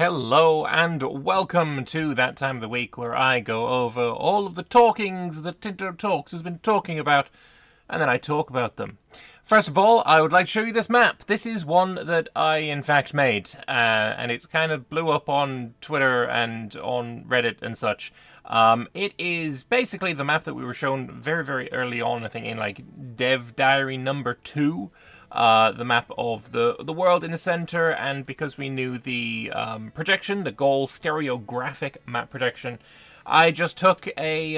Hello and welcome to that time of the week where I go over all of the talkings that Tinto Talks has been talking about, and then I talk about them. First of all, I would like to show you this map. This is one that I, in fact, made, and it kind of blew up on Twitter and on Reddit and such. It is basically the map that we were shown very, very early on, I think in like Dev Diary number 2. The map of the world in the center, and because we knew the projection, the goal stereographic map projection, I just took a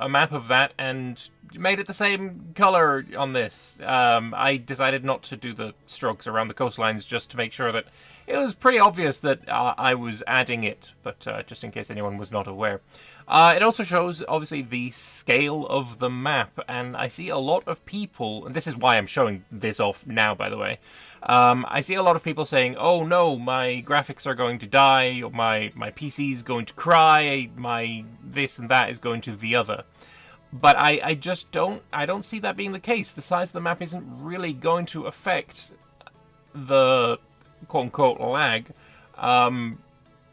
map of that and made it the same color on this. I decided not to do the strokes around the coastlines just to make sure that it was pretty obvious that I was adding it, but just in case anyone was not aware. It also shows, obviously, the scale of the map, and I see a lot of people, and this is why I'm showing this off now, by the way. I see a lot of people saying, oh no, my graphics are going to die, or my PC is going to cry, my this and that is going to the other. But I just don't see that being the case. The size of the map isn't really going to affect the quote-unquote lag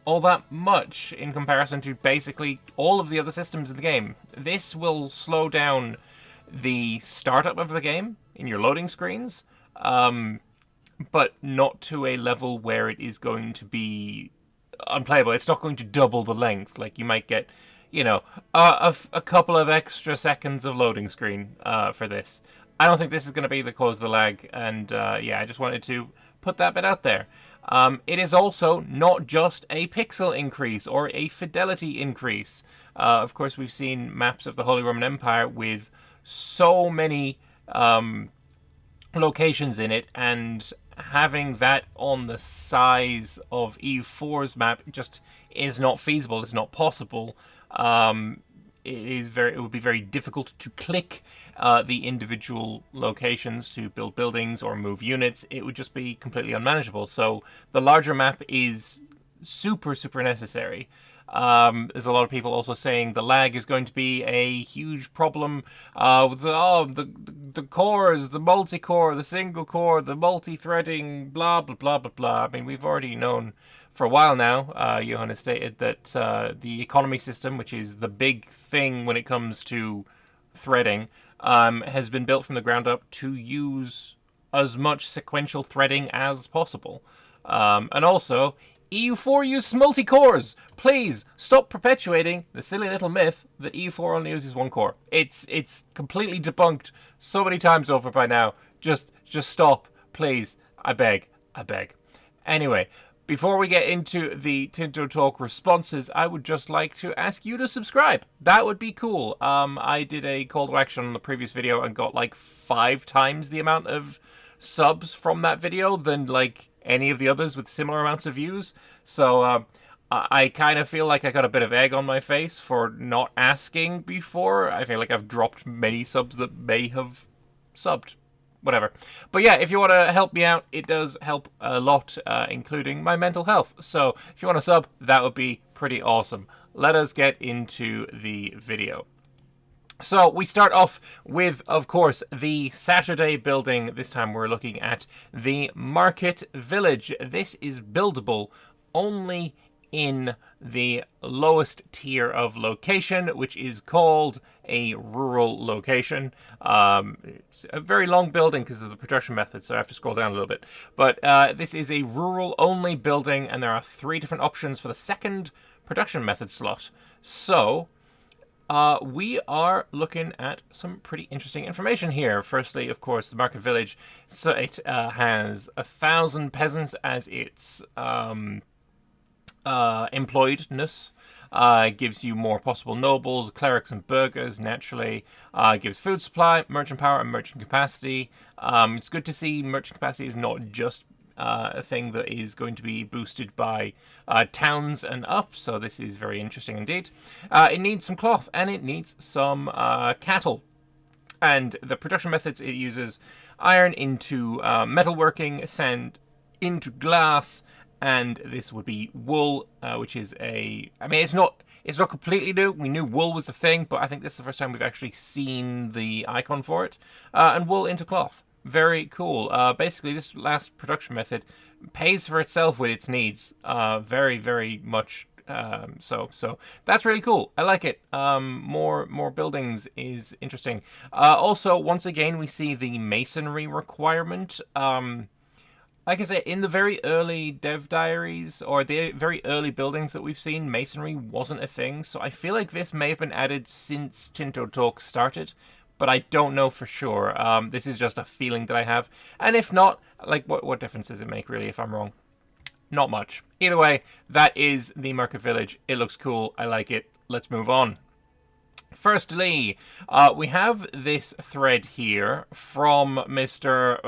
all that much in comparison to basically all of the other systems in the game. This will slow down the startup of the game in your loading screens, but not to a level where it is going to be unplayable. It's not going to double the length. Like, you might get, you know, a couple of extra seconds of loading screen for this. I don't think this is going to be the cause of the lag, and yeah, I just wanted to put that bit out there. It is also not just a pixel increase or a fidelity increase. Of course, we've seen maps of the Holy Roman Empire with so many locations in it, and having that on the size of EU4's map just is not feasible. It's not possible. It would be very difficult to click the individual locations to build buildings or move units. It would just be completely unmanageable. So the larger map is super, super necessary. There's a lot of people also saying the lag is going to be a huge problem with the cores, the multi-core, the single-core, the multi-threading, blah, blah, blah, blah, blah. I mean, we've already known for a while now, Johan has stated that the economy system, which is the big thing when it comes to threading, has been built from the ground up to use as much sequential threading as possible. And also, EU4 uses multi-cores. Please stop perpetuating the silly little myth that EU4 only uses one core. It's completely debunked so many times over by now. Just stop, please. I beg. Anyway, before we get into the Tinto Talk responses, I would just like to ask you to subscribe. That would be cool. I did a call to action on the previous video and got like 5 times the amount of subs from that video than like any of the others with similar amounts of views. So I kind of feel like I got a bit of egg on my face for not asking before. I feel like I've dropped many subs that may have subbed. Whatever. But yeah, if you want to help me out, it does help a lot, including my mental health. So if you want to sub, that would be pretty awesome. Let us get into the video. So we start off with, of course, the Saturday building. This time we're looking at the Market Village. This is buildable only in the lowest tier of location, which is called a rural location. It's a very long building because of the production method, so I have to scroll down a little bit. But this is a rural-only building, and there are 3 different options for the second production method slot. So we are looking at some pretty interesting information here. Firstly, of course, the Market Village. So it has 1,000 peasants as its employedness. Gives you more possible nobles, clerics, and burghers, naturally. Gives food supply, merchant power, and merchant capacity. It's good to see merchant capacity is not just a thing that is going to be boosted by towns and up, so this is very interesting indeed. It needs some cloth, and it needs some cattle. And the production methods it uses iron into metalworking, sand into glass, and this would be wool, which is I mean, it's not completely new. We knew wool was a thing, but I think this is the first time we've actually seen the icon for it. And wool into cloth. Very cool. Basically, this last production method pays for itself with its needs. Very, very much so that's really cool. I like it. More buildings is interesting. Also, once again, we see the masonry requirement. Like I said, in the very early dev diaries or the very early buildings that we've seen, masonry wasn't a thing. So I feel like this may have been added since Tinto Talks started, but I don't know for sure. This is just a feeling that I have. And if not, like, what difference does it make, really, if I'm wrong? Not much. Either way, that is the Market Village. It looks cool. I like it. Let's move on. Firstly, we have this thread here from Mr.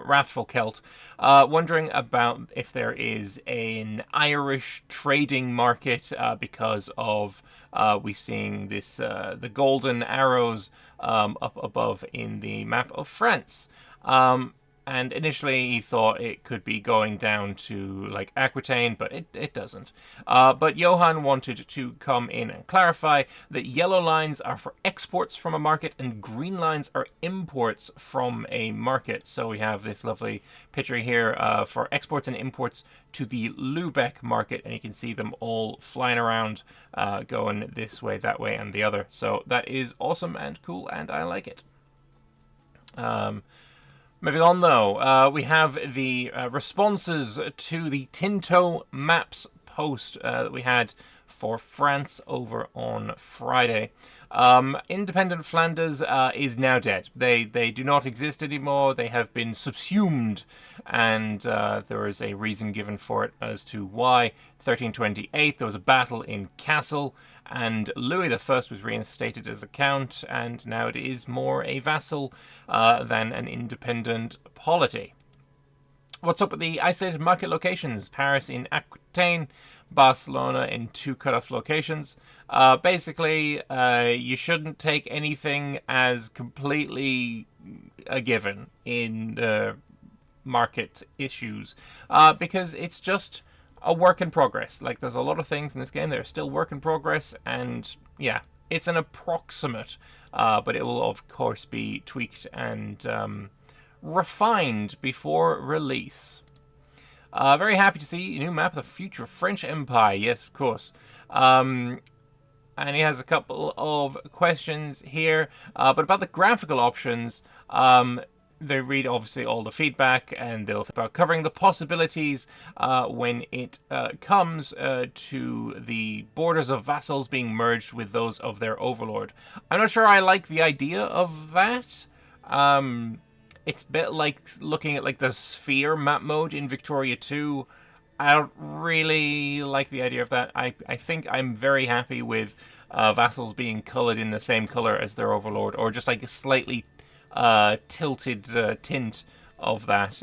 Wrathful Celt, wondering about if there is an Irish trading market because of we seeing this the golden arrows up above in the map of France. And initially he thought it could be going down to like Aquitaine, but it doesn't. But Johan wanted to come in and clarify that yellow lines are for exports from a market and green lines are imports from a market. So we have this lovely picture here for exports and imports to the Lübeck market, and you can see them all flying around, going this way, that way, and the other. So that is awesome and cool, and I like it. Moving on, though, we have the responses to the Tinto Maps post that we had for France over on Friday. Independent Flanders is now dead. They do not exist anymore. They have been subsumed, and there is a reason given for it as to why. 1328, there was a battle in Kassel, and Louis I was reinstated as the Count, and now it is more a vassal than an independent polity. What's up with the isolated market locations? Paris in Aquitaine, Barcelona in 2 cut-off locations. Basically, you shouldn't take anything as completely a given in the market issues, because it's just a work in progress. Like, there's a lot of things in this game that are still work in progress, and yeah, it's an approximate, but it will of course be tweaked and refined before release. Very happy to see a new map of the future French Empire. Yes, of course. And he has a couple of questions here, but about the graphical options. They read obviously all the feedback, and they'll think about covering the possibilities when it comes to the borders of vassals being merged with those of their overlord. I'm not sure I like the idea of that. It's a bit like looking at like the sphere map mode in Victoria 2. I don't really like the idea of that. I think I'm very happy with vassals being colored in the same color as their overlord, or just like a slightly tilted tint of that,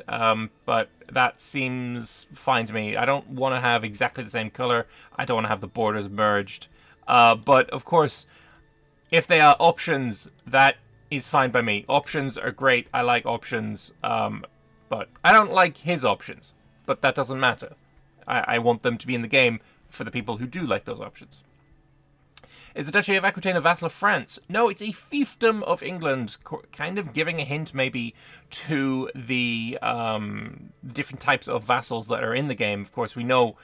but that seems fine to me. I don't want to have exactly the same color. I don't want to have the borders merged, but of course, if they are options, that is fine by me. Options are great. I like options, but I don't like his options, but that doesn't matter. I want them to be in the game for the people who do like those options. Is the Duchy of Aquitaine a vassal of France? No, it's a fiefdom of England, kind of giving a hint maybe to the different types of vassals that are in the game. Of course, we know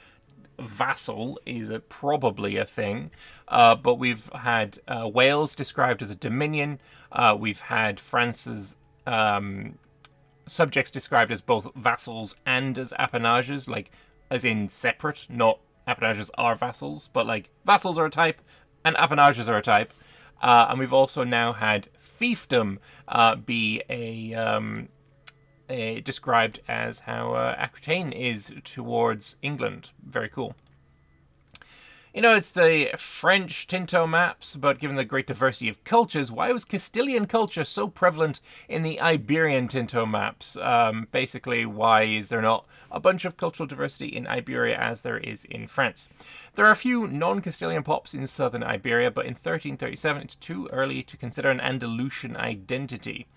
vassal is probably a thing, but we've had Wales described as a dominion. We've had France's subjects described as both vassals and as appanages, like as in separate, not appanages are vassals, but like vassals are a type, and appanages are a type. And we've also now had fiefdom be described as how Aquitaine is towards England. Very cool. You know, it's the French Tinto maps, but given the great diversity of cultures, why was Castilian culture so prevalent in the Iberian Tinto maps? Basically, why is there not a bunch of cultural diversity in Iberia as there is in France? There are a few non-Castilian pops in southern Iberia, but in 1337 it's too early to consider an Andalusian identity.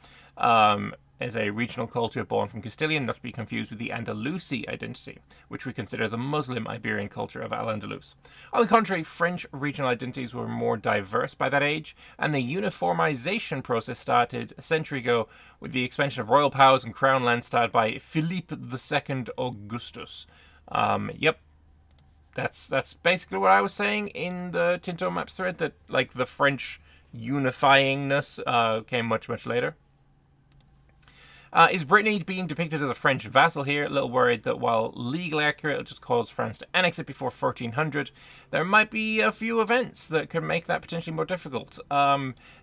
is a regional culture born from Castilian, not to be confused with the Andalusi identity, which we consider the Muslim Iberian culture of Al-Andalus. On the contrary, French regional identities were more diverse by that age, and the uniformization process started a century ago with the expansion of royal powers and crown land started by Philippe II Augustus. Yep. That's basically what I was saying in the Tinto Maps thread, that like the French unifyingness came much, much later. Is Brittany being depicted as a French vassal here? A little worried that while legally accurate, it'll just cause France to annex it before 1300. There might be a few events that could make that potentially more difficult.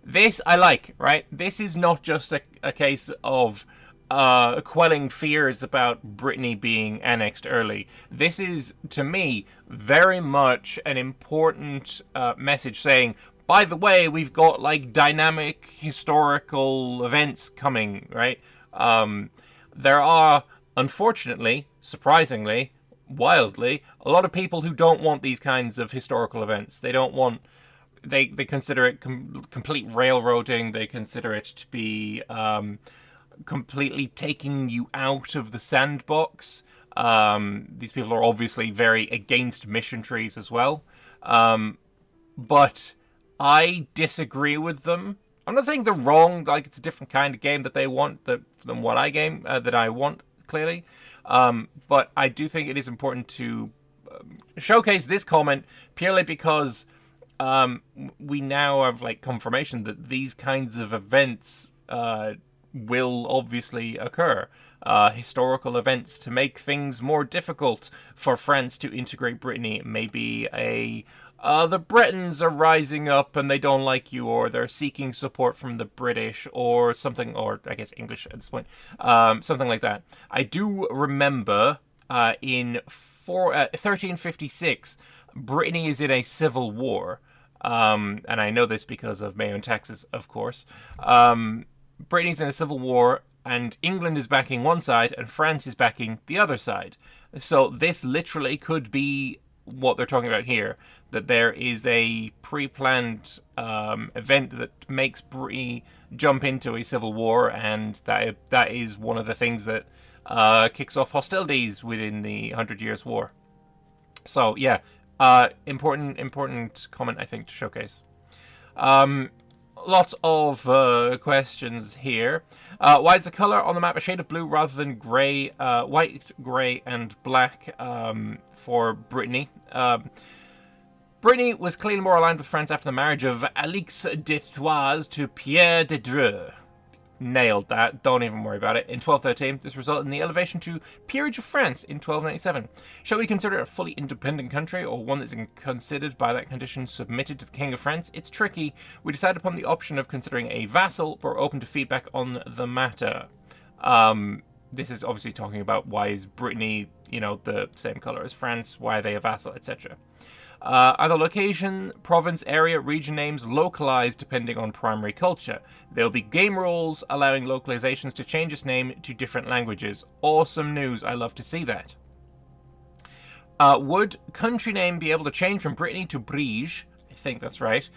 This I like, right? This is not just a case of quelling fears about Brittany being annexed early. This is, to me, very much an important message saying, by the way, we've got like dynamic historical events coming, right? There are, unfortunately, surprisingly, wildly, a lot of people who don't want these kinds of historical events. They don't want... They consider it complete railroading. They consider it to be completely taking you out of the sandbox. These people are obviously very against mission trees as well. But I disagree with them. I'm not saying they're wrong. Like, it's a different kind of game that they want than what that I want, clearly. But I do think it is important to showcase this comment purely because we now have like confirmation that these kinds of events will obviously occur. Historical events to make things more difficult for France to integrate Brittany. Maybe the Bretons are rising up and they don't like you, or they're seeking support from the British, or something, or I guess English at this point, something like that. I do remember in 1356, Brittany is in a civil war, and I know this because of Mayo and Texas, of course. Brittany's in a civil war, and England is backing one side, and France is backing the other side. So this literally could be what they're talking about here, that there is a pre-planned event that makes Brittany jump into a civil war, and that is one of the things that kicks off hostilities within the 100 Years' War. So yeah, important comment, I think, to showcase. Lots of questions here. Why is the color on the map a shade of blue rather than grey, white, grey, and black for Brittany? Brittany was clearly more aligned with France after the marriage of Alix de Thouars to Pierre de Dreux. Nailed that. Don't even worry about it. In 1213, this resulted in the elevation to Peerage of France in 1297. Shall we consider it a fully independent country, or one that's considered by that condition submitted to the King of France? It's tricky. We decided upon the option of considering a vassal, but we're open to feedback on the matter. This is obviously talking about why is Brittany, the same color as France, why are they a vassal, etc. Are the location, province, area, region names localized depending on primary culture? There'll be game rules allowing localizations to change its name to different languages. Awesome news. I love to see that. Would country name be able to change from Brittany to Briege? I think that's right.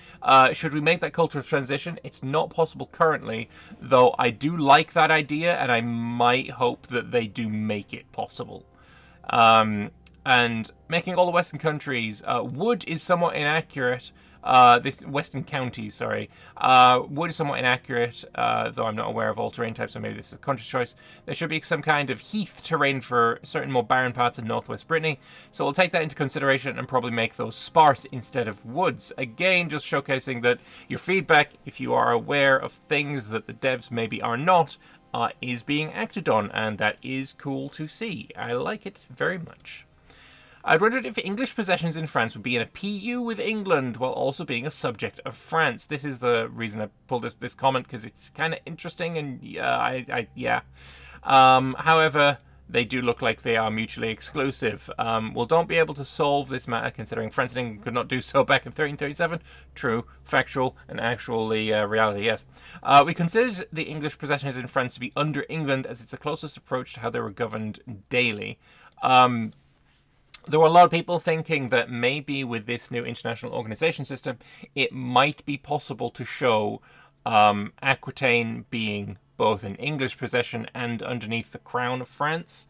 Should we make that cultural transition? It's not possible currently, though I do like that idea, and I might hope that they do make it possible. And making all the Western countries, wood is somewhat inaccurate. Western counties, sorry. Wood is somewhat inaccurate, though I'm not aware of all terrain types, so maybe this is a conscious choice. There should be some kind of heath terrain for certain more barren parts of northwest Brittany, so we'll take that into consideration and probably make those sparse instead of woods. Again, just showcasing that your feedback, if you are aware of things that the devs maybe are not, is being acted on, and that is cool to see. I like it very much. I'd wondered if English possessions in France would be in a PU with England while also being a subject of France. This is the reason I pulled this comment, because it's kind of interesting, and yeah. However, they do look like they are mutually exclusive. Well, don't be able to solve this matter considering France and England could not do so back in 1337. True, factual, and actually reality, yes. We considered the English possessions in France to be under England as it's the closest approach to how they were governed daily. There were a lot of people thinking that maybe with this new international organization system, it might be possible to show Aquitaine being both in English possession and underneath the crown of France.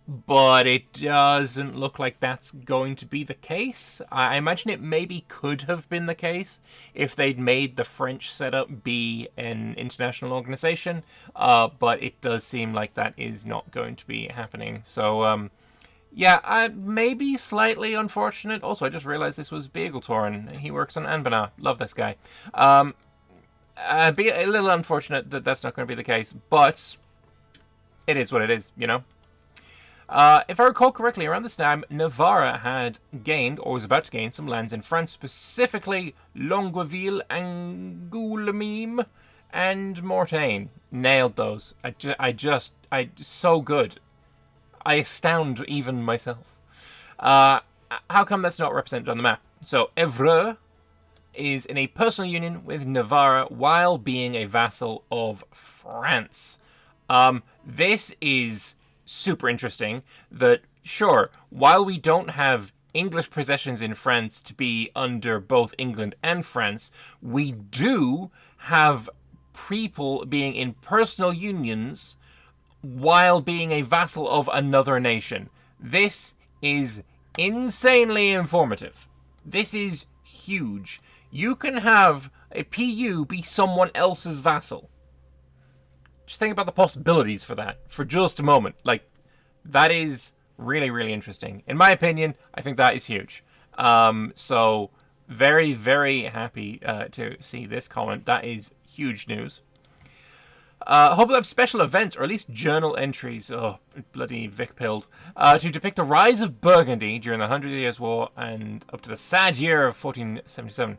But it doesn't look like that's going to be the case. I imagine it maybe could have been the case if they'd made the French setup be an international organization, but it does seem like that is not going to be happening. So, yeah, maybe slightly unfortunate. Also, I just realized this was Beagletorin. He works on Anbana. Love this guy. Be a little unfortunate that that's not going to be the case, but it is what it is, you know? If I recall correctly, around this time, Navarra had gained, or was about to gain, some lands in France, specifically Longueville, Angoulême, and Mortagne. Nailed those. So good. I astound even myself. How come that's not represented on the map? So, Evreux is in a personal union with Navarra while being a vassal of France. This is super interesting that, sure, while we don't have English possessions in France to be under both England and France, we do have people being in personal unions while being a vassal of another nation. This is insanely informative. This is huge. You can have a PU be someone else's vassal. Just think about the possibilities for that for just a moment. Like, that is really, really interesting. In my opinion, I think that is huge. So, very, very happy to see this comment. That is huge news. Hope we'll have special events, or at least journal entries, bloody Vic pilled, to depict the rise of Burgundy during the 100 Years' War and up to the sad year of 1477.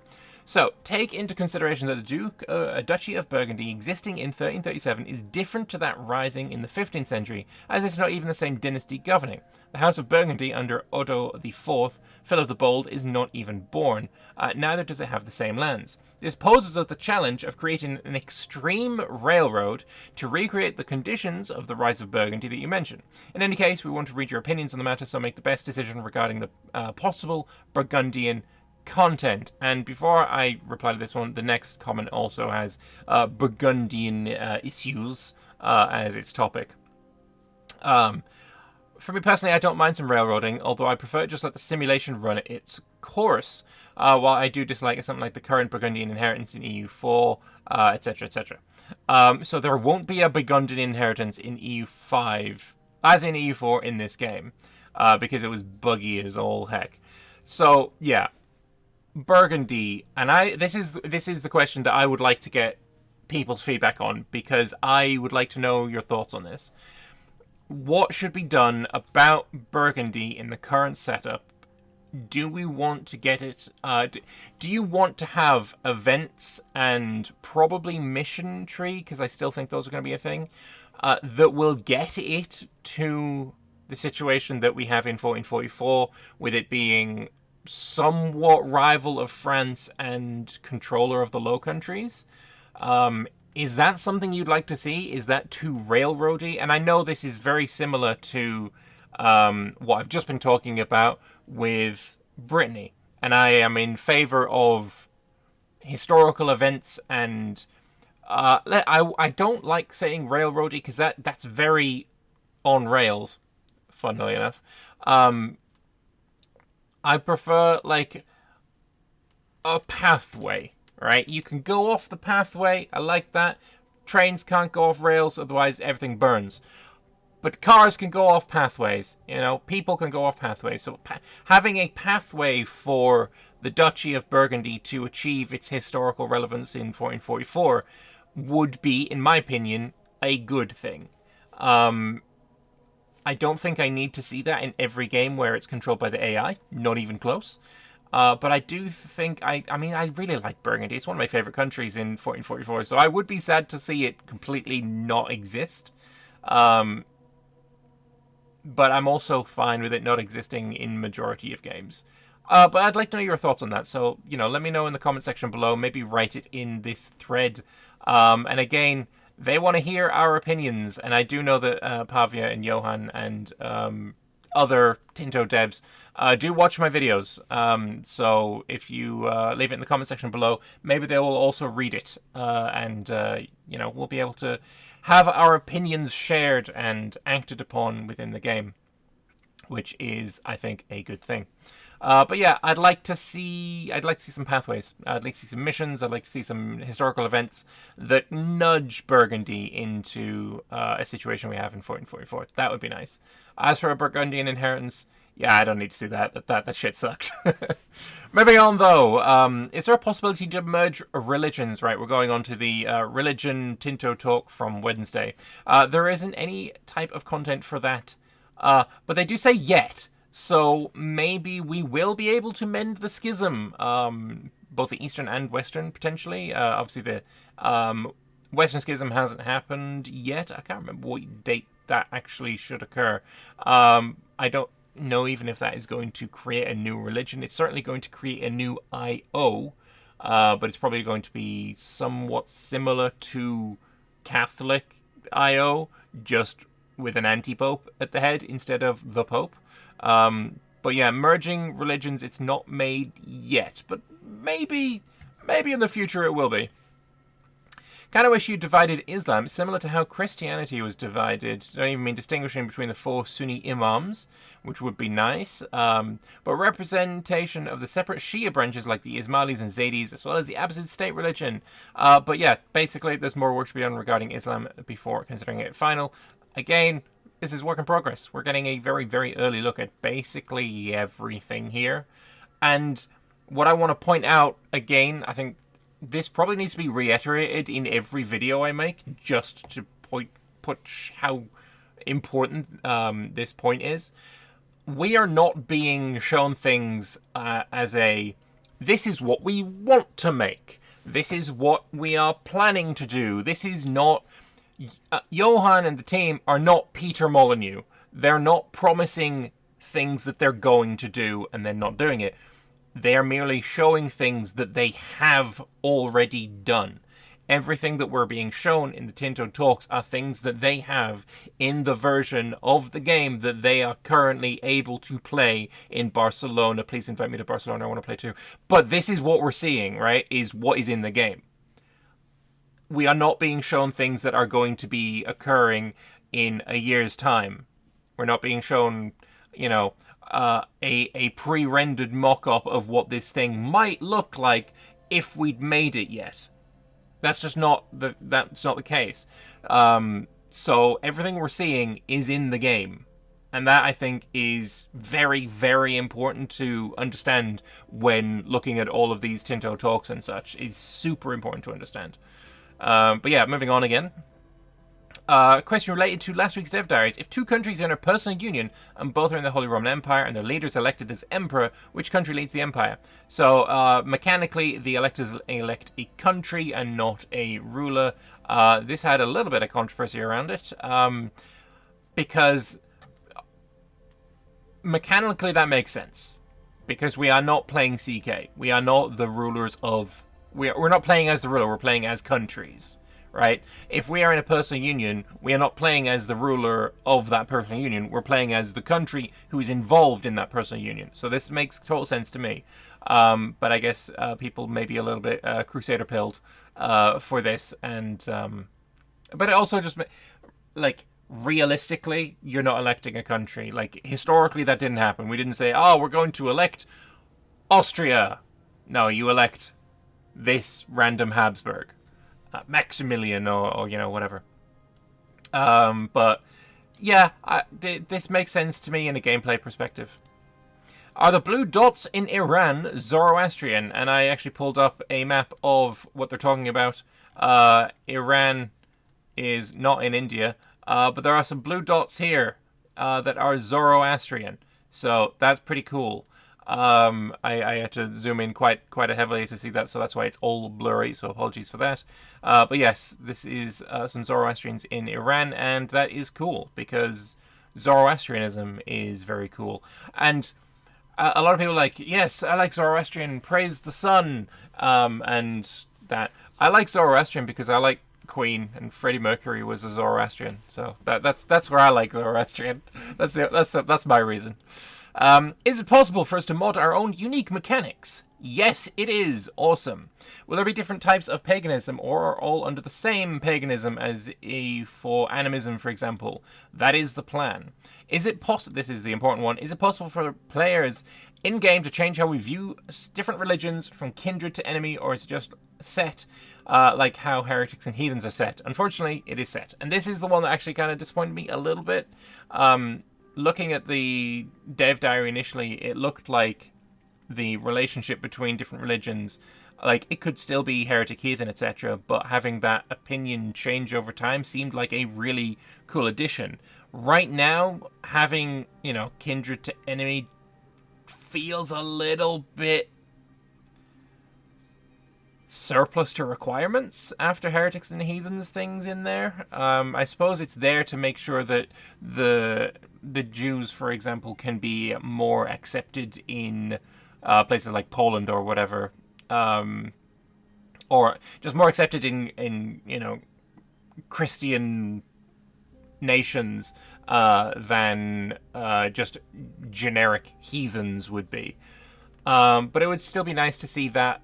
So, take into consideration that the Duchy of Burgundy existing in 1337 is different to that rising in the 15th century, as it's not even the same dynasty governing. The House of Burgundy under Otto IV, Philip the Bold, is not even born. Neither does it have the same lands. This poses us the challenge of creating an extreme railroad to recreate the conditions of the rise of Burgundy that you mentioned. In any case, we want to read your opinions on the matter, so make the best decision regarding the possible Burgundian content. And before I reply to this one, the next comment also has Burgundian issues as its topic. For me personally, I don't mind some railroading, although I prefer to just let the simulation run its course, while I do dislike something like the current Burgundian inheritance in EU4, etc., etc. So there won't be a Burgundian inheritance in EU5, as in EU4 in this game, because it was buggy as all heck. So, yeah. Burgundy, and this is the question that I would like to get people's feedback on, because I would like to know your thoughts on this. What should be done about Burgundy in the current setup? Do we want to get it? Do you want to have events and probably mission tree, because I still think those are going to be a thing, that will get it to the situation that we have in 1444, with it being somewhat rival of France and controller of the Low Countries? Is that something you'd like to see? Is that too railroady? And I know this is very similar to what I've just been talking about with Brittany. And I am in favor of historical events, and I don't like saying railroady because that's very on rails, funnily enough. I prefer, like, a pathway, right? You can go off the pathway. I like that. Trains can't go off rails, otherwise everything burns. But cars can go off pathways, you know? People can go off pathways. So having a pathway for the Duchy of Burgundy to achieve its historical relevance in 1444 would be, in my opinion, a good thing. I don't think I need to see that in every game where it's controlled by the AI. Not even close. But I do think, I really like Burgundy. It's one of my favorite countries in 1444. So I would be sad to see it completely not exist. But I'm also fine with it not existing in majority of games. But I'd like to know your thoughts on that. So, let me know in the comment section below. Maybe write it in this thread. And again, they want to hear our opinions, and I do know that Pavia and Johan and other Tinto devs, do watch my videos. So if you leave it in the comment section below, maybe they will also read it, and we'll be able to have our opinions shared and acted upon within the game, which is, I think, a good thing. But yeah, I'd like to see some pathways. I'd like to see some missions. I'd like to see some historical events that nudge Burgundy into a situation we have in 1444. That would be nice. As for a Burgundian inheritance, yeah, I don't need to see that. That shit sucked. Moving on, though, is there a possibility to merge religions? Right, we're going on to the religion Tinto talk from Wednesday. There isn't any type of content for that, but they do say yet. So maybe we will be able to mend the schism, both the Eastern and Western, potentially. Obviously, the Western schism hasn't happened yet. I can't remember what date that actually should occur. I don't know even if that is going to create a new religion. It's certainly going to create a new IO, but it's probably going to be somewhat similar to Catholic IO, just with an anti-pope at the head instead of the pope. But yeah, merging religions, it's not made yet, but maybe in the future it will be. Kind of wish you divided Islam similar to how Christianity was divided. I don't even mean distinguishing between the 4 Sunni imams, which would be nice, but representation of the separate Shia branches like the Ismailis and Zaydis, as well as the Abbasid state religion. But yeah, basically there's more work to be done regarding Islam before considering it final. Again, this is work in progress. We're getting a very, very early look at basically everything here. And what I want to point out, again, I think this probably needs to be reiterated in every video I make, just to put how important this point is. We are not being shown things as this is what we want to make. This is what we are planning to do. This is not... Johan and the team are not Peter Molyneux. They're not promising things that they're going to do and then not doing it. They are merely showing things that they have already done. Everything that we're being shown in the Tinto talks are things that they have in the version of the game that they are currently able to play in Barcelona. Please invite me to Barcelona. I want to play too. But this is what we're seeing, right? Is what is in the game. We are not being shown things that are going to be occurring in a year's time. We're not being shown, a pre-rendered mock-up of what this thing might look like if we'd made it yet. That's just not the case. So everything we're seeing is in the game. And that, I think, is very, very important to understand when looking at all of these Tinto talks and such. It's super important to understand. But yeah, moving on again. Question related to last week's Dev Diaries. If 2 countries are in a personal union and both are in the Holy Roman Empire and their leaders elected as emperor, which country leads the empire? So, mechanically, the electors elect a country and not a ruler. This had a little bit of controversy around it, because mechanically that makes sense. Because we are not playing CK. We are not the rulers of... We're not playing as the ruler, we're playing as countries, right? If we are in a personal union, we are not playing as the ruler of that personal union, we're playing as the country who is involved in that personal union. So this makes total sense to me. But I guess people may be a little bit crusader-pilled for this, and... but it also just... realistically, you're not electing a country. Historically, that didn't happen. We didn't say, oh, we're going to elect Austria. No, you elect... this random Habsburg, Maximilian, or whatever. But yeah, this makes sense to me in a gameplay perspective. Are the blue dots in Iran Zoroastrian? And I actually pulled up a map of what they're talking about. Iran is not in India, but there are some blue dots here that are Zoroastrian. So that's pretty cool. I had to zoom in quite heavily to see that, so that's why it's all blurry, so apologies for that. But yes, this is some Zoroastrians in Iran, and that is cool, because Zoroastrianism is very cool. And a lot of people are like, yes, I like Zoroastrian, praise the sun, and that. I like Zoroastrian because I like queen, and Freddie Mercury was a Zoroastrian. So that's where I like Zoroastrian. That's my reason. Is it possible for us to mod our own unique mechanics? Yes, it is. Awesome. Will there be different types of paganism, or are all under the same paganism as for animism, for example? That is the plan. Is it possible? This is the important one. Is it possible for players in game to change how we view different religions from kindred to enemy, or is it just set like how heretics and heathens are set? Unfortunately, it is set, and this is the one that actually kind of disappointed me a little bit. Looking at the dev diary initially, it looked like the relationship between different religions, like it could still be heretic, heathen, etc., but having that opinion change over time seemed like a really cool addition. Right now, having, kindred to enemy feels a little bit surplus to requirements after heretics and heathens things in there. I suppose it's there to make sure that the Jews, for example, can be more accepted in places like Poland or whatever, or just more accepted in Christian nations than just generic heathens would be. But it would still be nice to see that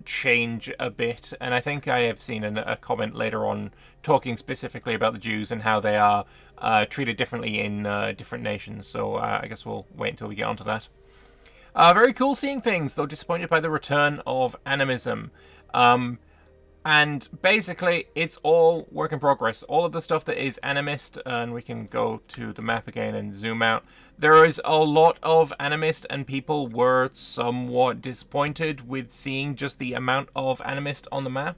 change a bit, and I think I have seen a comment later on talking specifically about the Jews and how they are treated differently in different nations, so I guess we'll wait until we get onto that. Very cool seeing things, though disappointed by the return of animism. And basically, it's all work in progress. All of the stuff that is animist, and we can go to the map again and zoom out. There is a lot of animist, and people were somewhat disappointed with seeing just the amount of animist on the map.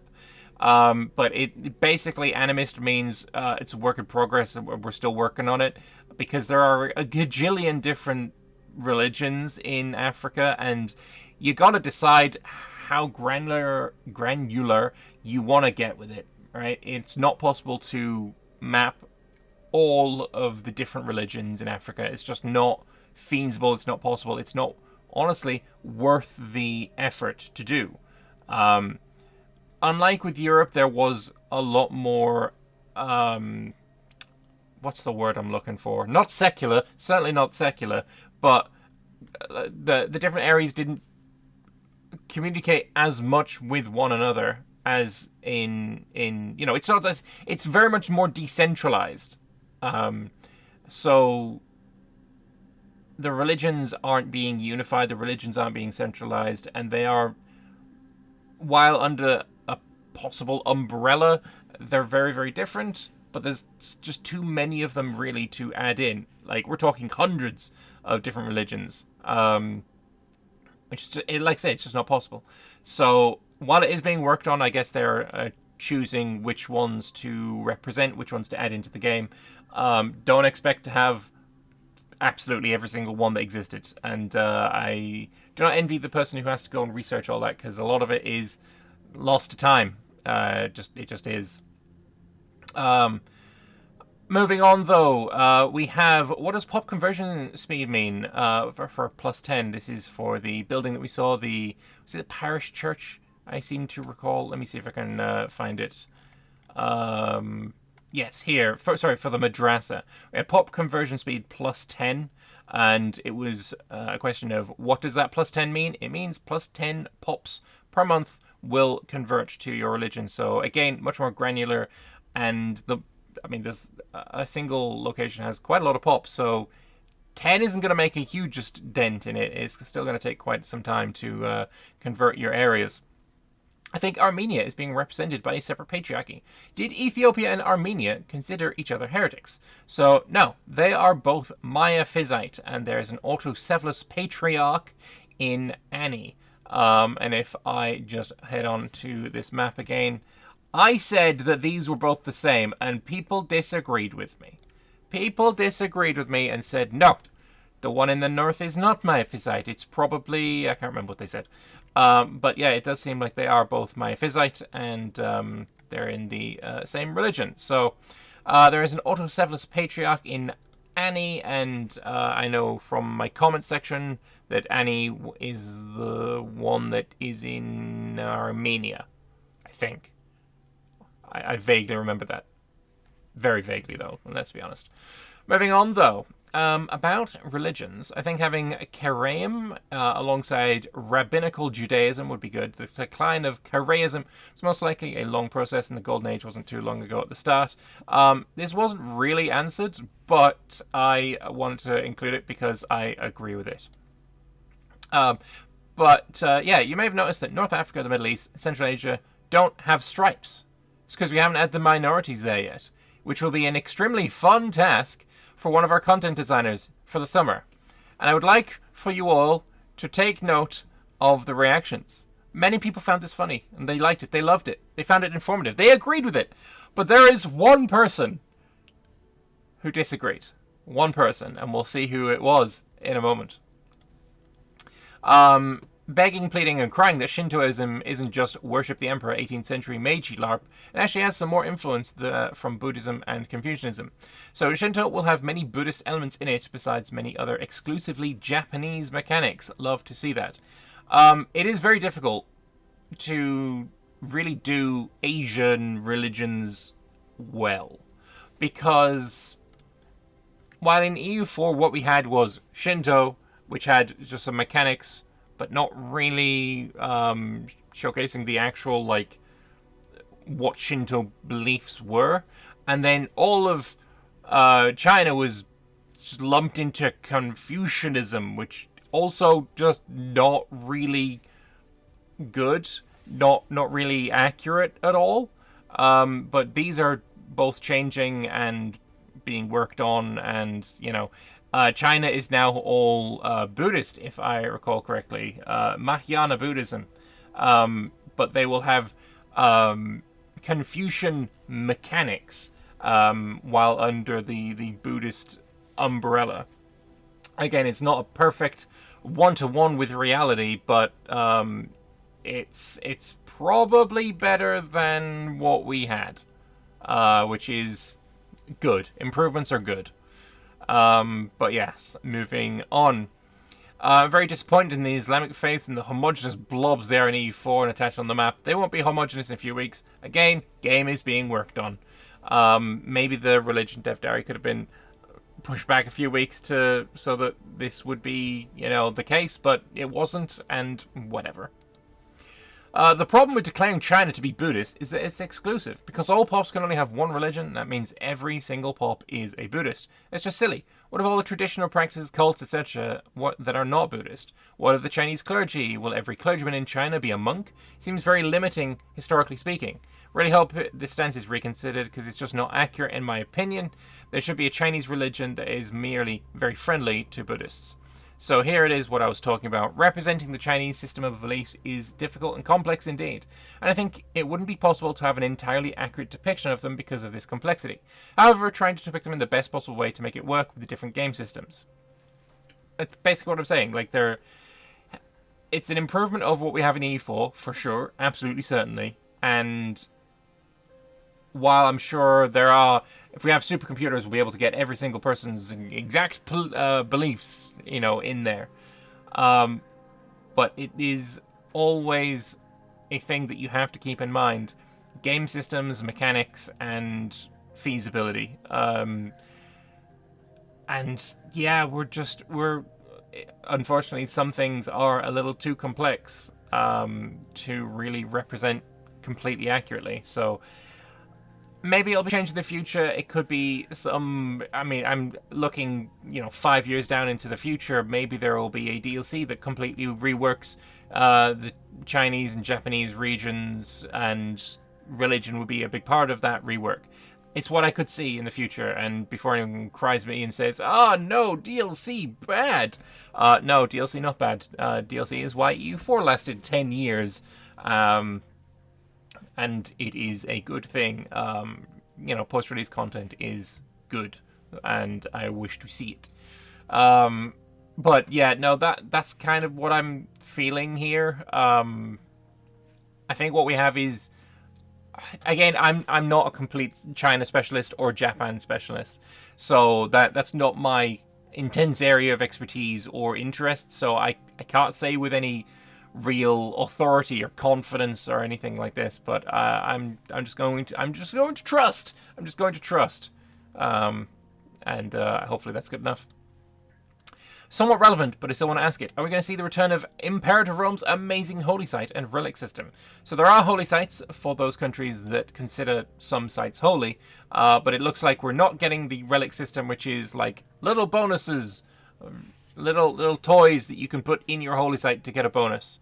But it basically, animist means it's a work in progress, and we're still working on it, because there are a gajillion different religions in Africa, and you gotta decide how granular you want to get with it, right? It's not possible to map all of the different religions in Africa. It's just not feasible. It's not possible. It's not, honestly, worth the effort to do. Unlike with Europe, there was a lot more, what's the word I'm looking for? Not secular, certainly not secular, but the different areas didn't communicate as much with one another as in it's not as, it's very much more decentralized. So the religions aren't being unified, the religions aren't being centralized, and they are, while under a possible umbrella, they're very, very different, but there's just too many of them really to add in. Like, we're talking hundreds of different religions. Which, like I say, it's just not possible. So while it is being worked on, I guess they're choosing which ones to represent, which ones to add into the game. Don't expect to have absolutely every single one that existed. And I do not envy the person who has to go and research all that, because a lot of it is lost to time. It just is. Moving on, though, we have, what does pop conversion speed mean for plus 10? This is for the building that we saw, was it the parish church, I seem to recall. Let me see if I can find it. Yes, here, for the madrasa. We had pop conversion speed plus 10, and it was a question of, what does that plus 10 mean? It means plus 10 pops per month will convert to your religion. So, again, much more granular, and there's a single location has quite a lot of pops, so 10 isn't going to make a huge dent in it. It's still going to take quite some time to convert your areas. I think Armenia is being represented by a separate patriarchy. Did Ethiopia and Armenia consider each other heretics? So, no, they are both Miaphysite, and there is an autocephalous patriarch in Ani. And if I just head on to this map again, I said that these were both the same, and people disagreed with me. People disagreed with me and said, no, the one in the north is not Miaphysite. It's probably, I can't remember what they said. But yeah, it does seem like they are both Miaphysite, and they're in the same religion. So there is an autocephalous patriarch in Ani, and I know from my comment section that Ani is the one that is in Armenia, I think. I vaguely remember that. Very vaguely, though, let's be honest. Moving on, though. About religions, I think having Karaim alongside rabbinical Judaism would be good. The decline of Karaism is most likely a long process, and the Golden Age wasn't too long ago at the start. This wasn't really answered, but I wanted to include it because I agree with it. Yeah, you may have noticed that North Africa, the Middle East, Central Asia don't have stripes. It's because we haven't had the minorities there yet, which will be an extremely fun task for one of our content designers for the summer. And I would like for you all to take note of the reactions. Many people found this funny, and they liked it, they loved it, they found it informative, they agreed with it. But there is one person who disagreed. One person, and we'll see who it was in a moment. Begging, pleading, and crying that Shintoism isn't just worship the emperor 18th century Meiji LARP, it actually has some more influence from Buddhism and Confucianism. So Shinto will have many Buddhist elements in it, besides many other exclusively Japanese mechanics. Love to see that. It is very difficult to really do Asian religions well, because while in EU4 what we had was Shinto, which had just some mechanics, but not really showcasing the actual, like, what Shinto beliefs were. And then all of China was just lumped into Confucianism, which also just not really good, not really accurate at all. But these are both changing and being worked on, and, you know, China is now all Buddhist, if I recall correctly, Mahayana Buddhism, but they will have Confucian mechanics while under the Buddhist umbrella. Again, it's not a perfect one-to-one with reality, but it's probably better than what we had, which is good. Improvements are good. But yes, moving on. Very disappointed in the Islamic faiths and the homogenous blobs there in EU4 and attached on the map. They won't be homogenous in a few weeks. Again, game is being worked on. Maybe the religion dev diary could have been pushed back a few weeks so that this would be, you know, the case, but it wasn't, and whatever. The problem with declaring China to be Buddhist is that it's exclusive. Because all pops can only have one religion, that means every single pop is a Buddhist. It's just silly. What of all the traditional practices, cults, etc. that are not Buddhist? What of the Chinese clergy? Will every clergyman in China be a monk? Seems very limiting, historically speaking. Really hope this stance is reconsidered, because it's just not accurate in my opinion. There should be a Chinese religion that is merely very friendly to Buddhists. So here it is, what I was talking about. Representing the Chinese system of beliefs is difficult and complex indeed, and I think it wouldn't be possible to have an entirely accurate depiction of them because of this complexity. However, trying to depict them in the best possible way to make it work with the different game systems. That's basically what I'm saying. Like, it's an improvement over what we have in E4, for sure, absolutely, certainly, and while I'm sure if we have supercomputers, we'll be able to get every single person's exact beliefs, you know, in there. But it is always a thing that you have to keep in mind. Game systems, mechanics, and feasibility. And yeah, unfortunately, some things are a little too complex to really represent completely accurately. So maybe it'll be changed in the future. It could be I'm looking, 5 years down into the future. Maybe there will be a DLC that completely reworks the Chinese and Japanese regions, and religion would be a big part of that rework. It's what I could see in the future, and before anyone cries at me and says, no, DLC bad. No, DLC not bad. DLC is why EU4 lasted 10 years. And it is a good thing. Post-release content is good, and I wish to see it. But yeah, no, that's kind of what I'm feeling here. I think what we have is, again, I'm not a complete China specialist or Japan specialist, so that's not my intense area of expertise or interest. So I can't say with any real authority or confidence or anything like this. But I'm just going to trust. I'm just going to trust, and hopefully that's good enough. Somewhat relevant, but I still want to ask it. Are we going to see the return of Imperative Rome's amazing holy site and relic system? So there are holy sites for those countries that consider some sites holy, but it looks like we're not getting the relic system, which is like little bonuses, little toys that you can put in your holy site to get a bonus.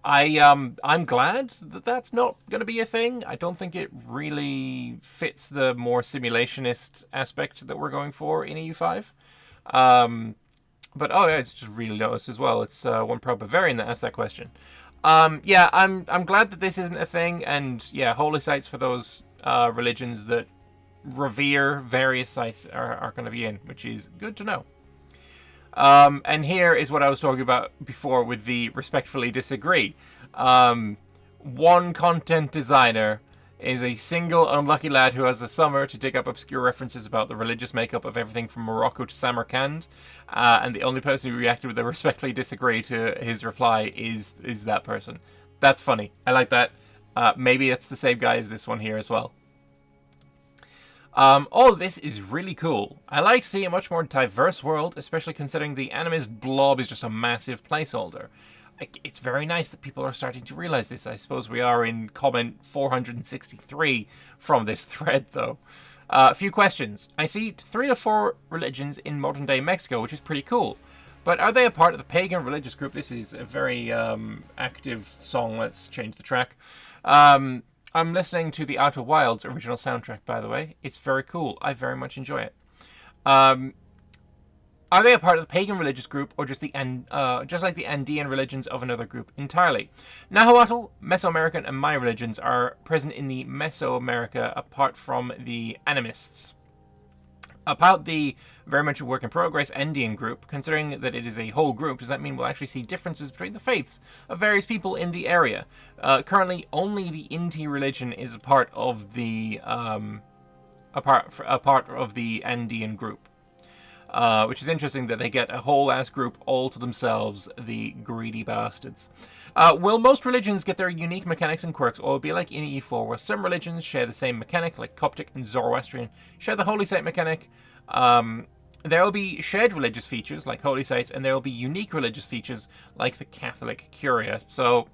I'm glad that that's not going to be a thing. I don't think it really fits the more simulationist aspect that we're going for in EU5. But oh yeah, it's just really noticed as well. It's one pro Bavarian that asked that question. Yeah, I'm glad that this isn't a thing, and yeah, holy sites for those religions that revere various sites are going to be in, which is good to know. And here is what I was talking about before with the respectfully disagree. One content designer is a single unlucky lad who has the summer to dig up obscure references about the religious makeup of everything from Morocco to Samarkand, and the only person who reacted with a respectfully disagree to his reply is that person. That's funny. I like that. Maybe it's the same guy as this one here as well. All of this is really cool. I like to see a much more diverse world, especially considering the animist blob is just a massive placeholder. It's very nice that people are starting to realize this. I suppose we are in comment 463 from this thread, though. A few questions. I see 3 to 4 religions in modern-day Mexico, which is pretty cool. But are they a part of the pagan religious group? This is a very active song. Let's change the track. I'm listening to the Outer Wilds original soundtrack, by the way. It's very cool. I very much enjoy it. Are they a part of the pagan religious group, or just like the Andean religions of another group entirely? Nahuatl, Mesoamerican, and Maya religions are present in the Mesoamerica apart from the Animists. About the very much a work in progress Andean group, considering that it is a whole group, does that mean we'll actually see differences between the faiths of various people in the area? Currently, only the Inti religion is a part of the a part of the Andean group. Which is interesting that they get a whole ass group all to themselves, the greedy bastards. Will most religions get their unique mechanics and quirks, or will it be like in E4, where some religions share the same mechanic, like Coptic and Zoroastrian share the holy site mechanic? There will be shared religious features, like holy sites, and there will be unique religious features, like the Catholic Curia. So,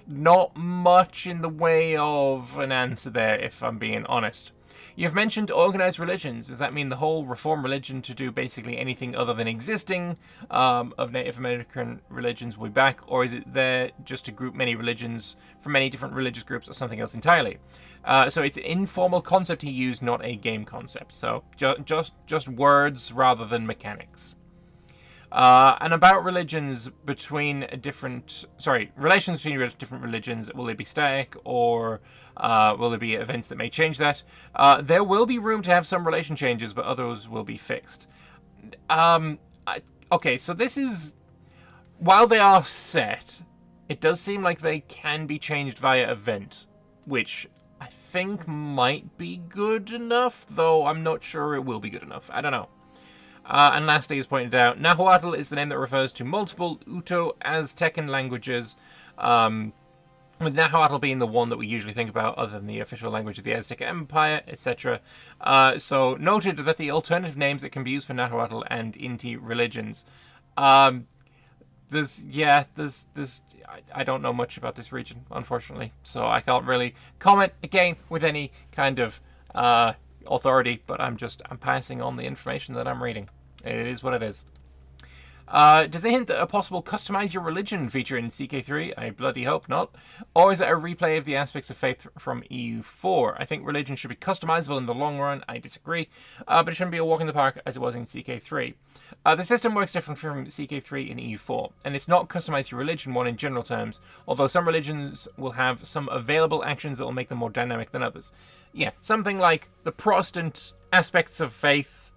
not much in the way of an answer there, if I'm being honest. You've mentioned organized religions. Does that mean the whole Reform religion to do basically anything other than existing of Native American religions will be back? Or is it there just to group many religions from many different religious groups or something else entirely? So it's an informal concept he used, not a game concept. So just words rather than mechanics. And about relations between different religions, will they be static, or will there be events that may change that? There will be room to have some relation changes, but others will be fixed. Okay, so this is, while they are set, it does seem like they can be changed via event, which I think might be good enough, though I'm not sure it will be good enough. I don't know. And lastly, as pointed out, Nahuatl is the name that refers to multiple Uto-Aztecan languages, with Nahuatl being the one that we usually think about other than the official language of the Aztec Empire, etc. So noted that the alternative names that can be used for Nahuatl and Inti religions. I don't know much about this region, unfortunately, so I can't really comment again with any kind of authority, but I'm passing on the information that I'm reading. It is what it is. Does it hint at a possible customize your religion feature in CK3? I bloody hope not. Or is it a replay of the aspects of faith from EU4? I think religion should be customizable in the long run. I disagree. But it shouldn't be a walk in the park as it was in CK3. The system works different from CK3 in EU4, and it's not customize your religion one in general terms, although some religions will have some available actions that will make them more dynamic than others. Yeah, something like the Protestant aspects of faith,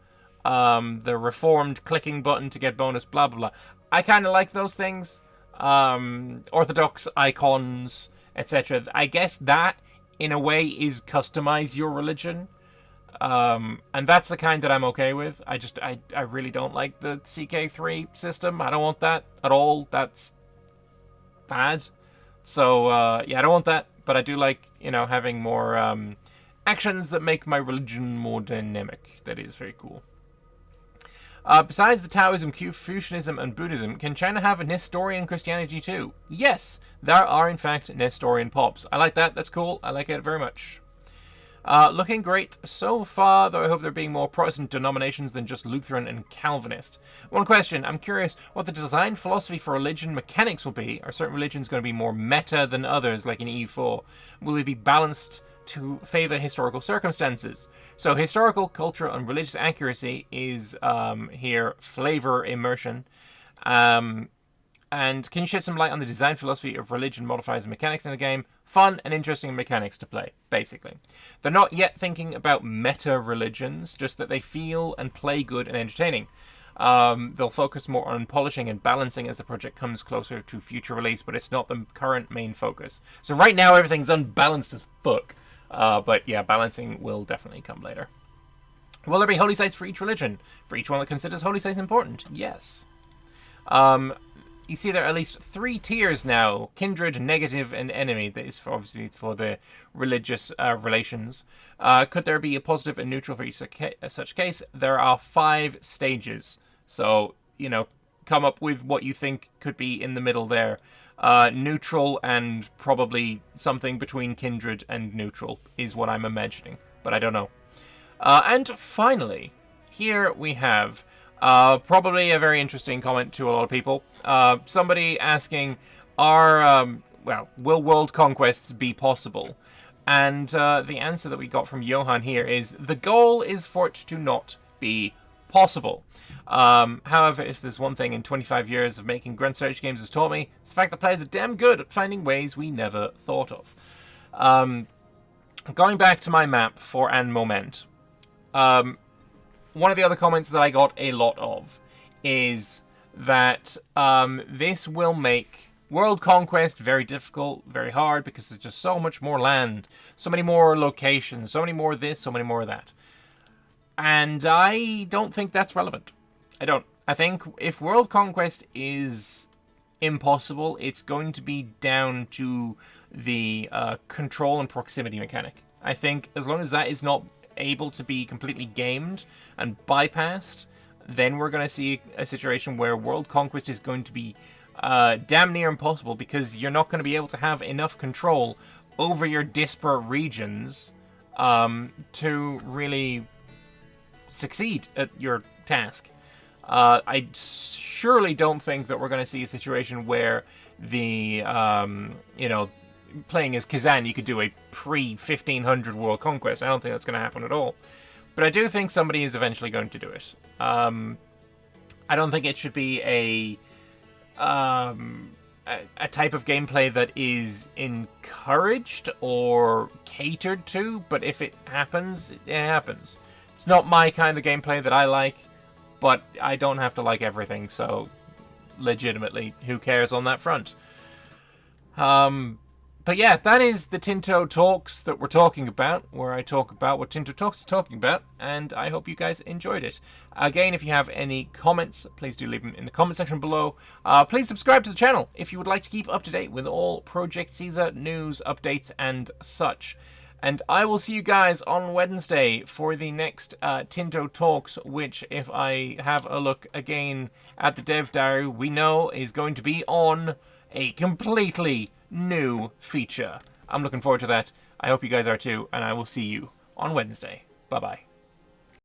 the Reformed clicking button to get bonus, blah, blah, blah. I kind of like those things. Orthodox icons, etc. I guess that, in a way, is customize your religion. And that's the kind that I'm okay with. I really don't like the CK3 system. I don't want that at all. bad. So, yeah, I don't want that, but I do like, having more actions that make my religion more dynamic. That is very cool. Besides the Taoism, Confucianism, and Buddhism, can China have a Nestorian Christianity too? Yes, there are in fact Nestorian pops. I like that. That's cool. I like it very much. Looking great so far, though I hope there being more Protestant denominations than just Lutheran and Calvinist. One question, I'm curious what the design philosophy for religion mechanics will be. Are certain religions going to be more meta than others, like in EU4? Will they be balanced to favour historical circumstances? So historical, cultural, and religious accuracy is here flavor immersion. And can you shed some light on the design philosophy of religion modifiers and mechanics in the game? Fun and interesting mechanics to play, basically. They're not yet thinking about meta religions, just that they feel and play good and entertaining. They'll focus more on polishing and balancing as the project comes closer to future release, but it's not the current main focus. So right now everything's unbalanced as fuck. But yeah, balancing will definitely come later. Will there be holy sites for each religion? For each one that considers holy sites important? Yes. You see there are at least 3 tiers now: kindred, negative, and enemy. That is obviously for the religious relations. Could there be a positive and neutral for each such case? There are 5 stages. So, come up with what you think could be in the middle there. Neutral and probably something between kindred and neutral is what I'm imagining, but I don't know. And finally, here we have probably a very interesting comment to a lot of people. Somebody asking, will world conquests be possible? And the answer that we got from Johan here is, the goal is for it to not be possible. However, if there's one thing in 25 years of making grand strategy games has taught me, it's the fact that players are damn good at finding ways we never thought of. Going back to my map for An Moment, one of the other comments that I got a lot of is that this will make world conquest very difficult, very hard, because there's just so much more land, so many more locations, so many more of this, so many more of that. And I don't think that's relevant. I don't. I think if world conquest is impossible, it's going to be down to the control and proximity mechanic. I think as long as that is not able to be completely gamed and bypassed, then we're going to see a situation where world conquest is going to be damn near impossible, because you're not going to be able to have enough control over your disparate regions to really succeed at your task. I surely don't think that we're going to see a situation where the, playing as Kazan, you could do a pre-1500 world conquest. I don't think that's going to happen at all. But I do think somebody is eventually going to do it. I don't think it should be a type of gameplay that is encouraged or catered to, but if it happens, it happens. It's not my kind of gameplay that I like, but I don't have to like everything, so legitimately, who cares on that front? But yeah, that is the Tinto Talks that we're talking about, where I talk about what Tinto Talks is talking about, and I hope you guys enjoyed it. Again, if you have any comments, please do leave them in the comment section below. Please subscribe to the channel if you would like to keep up to date with all Project Caesar news, updates, and such. And I will see you guys on Wednesday for the next Tinto Talks, which, if I have a look again at the dev diary, we know is going to be on a completely new feature. I'm looking forward to that. I hope you guys are too, and I will see you on Wednesday. Bye-bye.